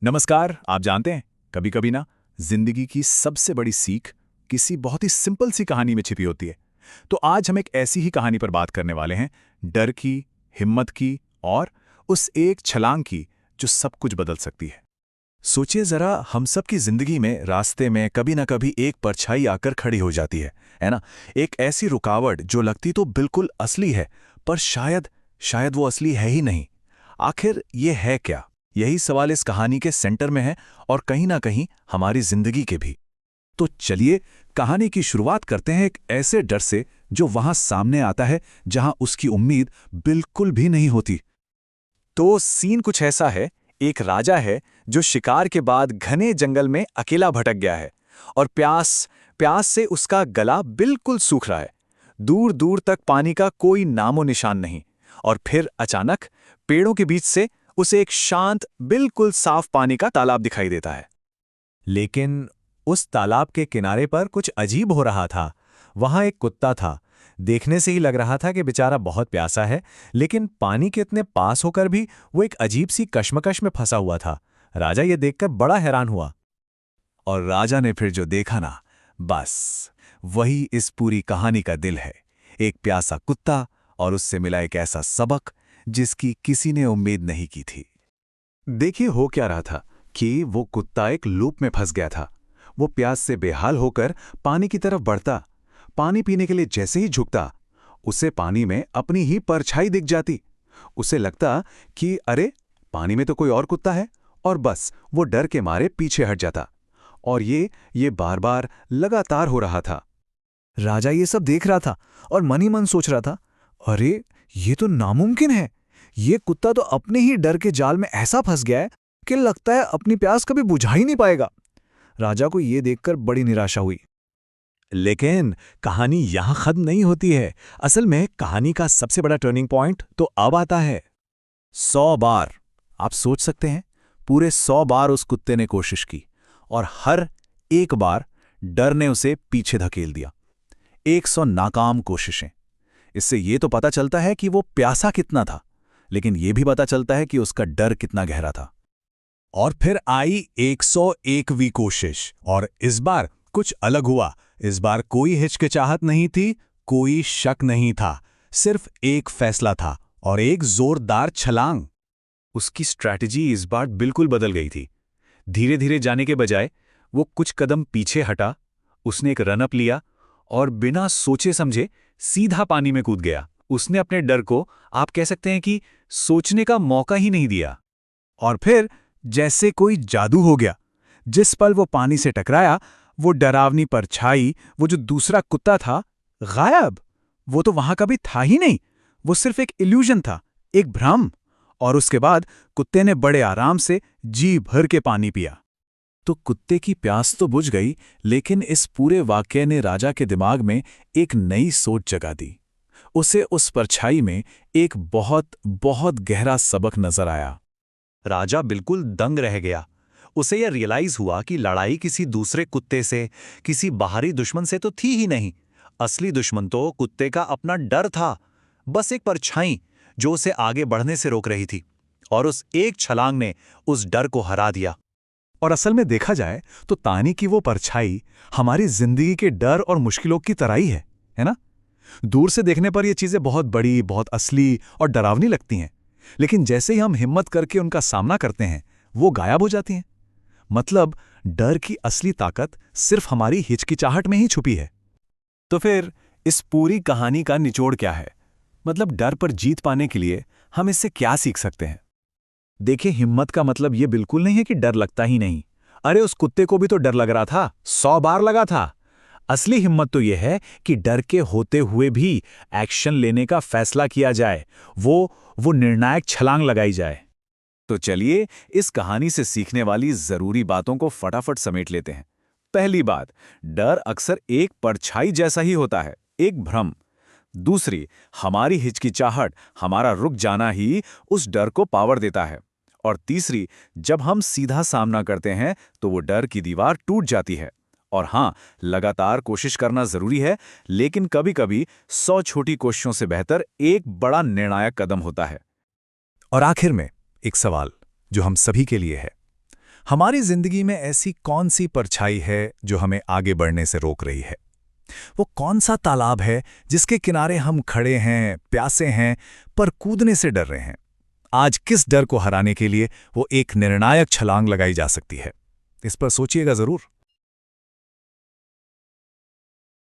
नमस्कार। आप जानते हैं, कभी कभी ना जिंदगी की सबसे बड़ी सीख किसी बहुत ही सिंपल सी कहानी में छिपी होती है। तो आज हम एक ऐसी ही कहानी पर बात करने वाले हैं, डर की, हिम्मत की और उस एक छलांग की जो सब कुछ बदल सकती है। सोचिए जरा, हम सब की जिंदगी में रास्ते में कभी ना कभी एक परछाई आकर खड़ी हो जाती है ना। एक ऐसी रुकावट जो लगती तो बिल्कुल असली है, पर शायद शायद वो असली है ही नहीं। आखिर ये है क्या? यही सवाल इस कहानी के सेंटर में है, और कहीं ना कहीं हमारी जिंदगी के भी। तो चलिए कहानी की शुरुआत करते हैं एक ऐसे डर से जो वहां सामने आता है जहां उसकी उम्मीद बिल्कुल भी नहीं होती। तो सीन कुछ ऐसा है। एक राजा है जो शिकार के बाद घने जंगल में अकेला भटक गया है, और प्यास प्यास से उसका गला बिल्कुल सूख रहा है। दूर दूर तक पानी का कोई नामो निशान नहीं। और फिर अचानक पेड़ों के बीच से उसे एक शांत, बिल्कुल साफ पानी का तालाब दिखाई देता है। लेकिन उस तालाब के किनारे पर कुछ अजीब हो रहा था। वहां एक कुत्ता था। देखने से ही लग रहा था कि बेचारा बहुत प्यासा है, लेकिन पानी के इतने पास होकर भी वो एक अजीब सी कश्मकश में फंसा हुआ था। राजा ये देखकर बड़ा हैरान हुआ। और राजा ने फिर जो देखा ना, बस वही इस पूरी कहानी का दिल है। एक प्यासा कुत्ता और उससे मिला एक ऐसा सबक जिसकी किसी ने उम्मीद नहीं की थी। देखिए हो क्या रहा था कि वो कुत्ता एक लूप में फंस गया था। वो प्यास से बेहाल होकर पानी की तरफ बढ़ता। पानी पीने के लिए जैसे ही झुकता, उसे पानी में अपनी ही परछाई दिख जाती। उसे लगता कि अरे, पानी में तो कोई और कुत्ता है, और बस वो डर के मारे पीछे हट जाता। और ये बार बार लगातार हो रहा था। राजा ये सब देख रहा था और मन ही मन सोच रहा था, अरे, ये तो नामुमकिन है। ये कुत्ता तो अपने ही डर के जाल में ऐसा फंस गया है कि लगता है अपनी प्यास कभी बुझा ही नहीं पाएगा। राजा को ये देखकर बड़ी निराशा हुई। लेकिन कहानी यहां खत्म नहीं होती है। असल में कहानी का सबसे बड़ा टर्निंग पॉइंट तो अब आता है। 100 बार। आप सोच सकते हैं, पूरे 100 बार उस कुत्ते ने कोशिश की, और हर एक बार डर ने उसे पीछे धकेल दिया। 100 नाकाम कोशिशें। इससे ये तो पता चलता है कि वो प्यासा कितना था, लेकिन ये भी पता चलता है कि उसका डर कितना गहरा था। और फिर आई 101वीं कोशिश, और इस बार कुछ अलग हुआ। इस बार कोई हिचकिचाहट नहीं थी, कोई शक नहीं था। सिर्फ एक फैसला था और एक जोरदार छलांग। उसकी स्ट्रैटेजी इस बार बिल्कुल बदल गई थी। धीरे धीरे जाने के बजाय वो कुछ कदम पीछे हटा। उसने एक रनअप लिया और बिना सोचे समझे सीधा पानी में कूद गया। उसने अपने डर को, आप कह सकते हैं कि, सोचने का मौका ही नहीं दिया। और फिर जैसे कोई जादू हो गया। जिस पल वो पानी से टकराया, वो डरावनी परछाई, वो जो दूसरा कुत्ता था, गायब। वो तो वहां कभी था ही नहीं। वो सिर्फ एक इल्यूजन था, एक भ्रम। और उसके बाद कुत्ते ने बड़े आराम से जी भर के पानी पिया। तो कुत्ते की प्यास तो बुझ गई, लेकिन इस पूरे वाकये ने राजा के दिमाग में एक नई सोच जगा दी। उसे उस परछाई में एक बहुत बहुत गहरा सबक नजर आया। राजा बिल्कुल दंग रह गया। उसे यह रियलाइज हुआ कि लड़ाई किसी दूसरे कुत्ते से, किसी बाहरी दुश्मन से तो थी ही नहीं। असली दुश्मन तो कुत्ते का अपना डर था। बस एक परछाई जो उसे आगे बढ़ने से रोक रही थी। और उस एक छलांग ने उस डर को हरा दिया। और असल में देखा जाए तो तानी की वो परछाई हमारी जिंदगी के डर और मुश्किलों की तरह ही है ना। दूर से देखने पर ये चीजें बहुत बड़ी, बहुत असली और डरावनी लगती हैं, लेकिन जैसे ही हम हिम्मत करके उनका सामना करते हैं, वो गायब हो जाती हैं। मतलब डर की असली ताकत सिर्फ हमारी हिचकिचाहट में ही छुपी है। तो फिर इस पूरी कहानी का निचोड़ क्या है? मतलब डर पर जीत पाने के लिए हम इससे क्या सीख सकते हैं? देखिए, हिम्मत का मतलब ये बिल्कुल नहीं है कि डर लगता ही नहीं। अरे, उस कुत्ते को भी तो डर लग रहा था, 100 बार लगा था। असली हिम्मत तो यह है कि डर के होते हुए भी एक्शन लेने का फैसला किया जाए। वो निर्णायक छलांग लगाई जाए। तो चलिए इस कहानी से सीखने वाली जरूरी बातों को फटाफट समेट लेते हैं। पहली बात, डर अक्सर एक परछाई जैसा ही होता है, एक भ्रम। दूसरी, हमारी हिचकिचाहट, हमारा रुक जाना ही उस डर को पावर देता है। और तीसरी, जब हम सीधा सामना करते हैं तो वो डर की दीवार टूट जाती है। और हाँ, लगातार कोशिश करना जरूरी है, लेकिन कभी-कभी 100 छोटी कोशिशों से बेहतर एक बड़ा निर्णायक कदम होता है। और आखिर में एक सवाल जो हम सभी के लिए है। हमारी जिंदगी में ऐसी कौन सी परछाई है जो हमें आगे बढ़ने से रोक रही है? वो कौन सा तालाब है जिसके किनारे हम खड़े हैं, प्यासे हैं, पर कूदने से डर रहे हैं? आज किस डर को हराने के लिए वो एक निर्णायक छलांग लगाई जा सकती है? इस पर सोचिएगा जरूर।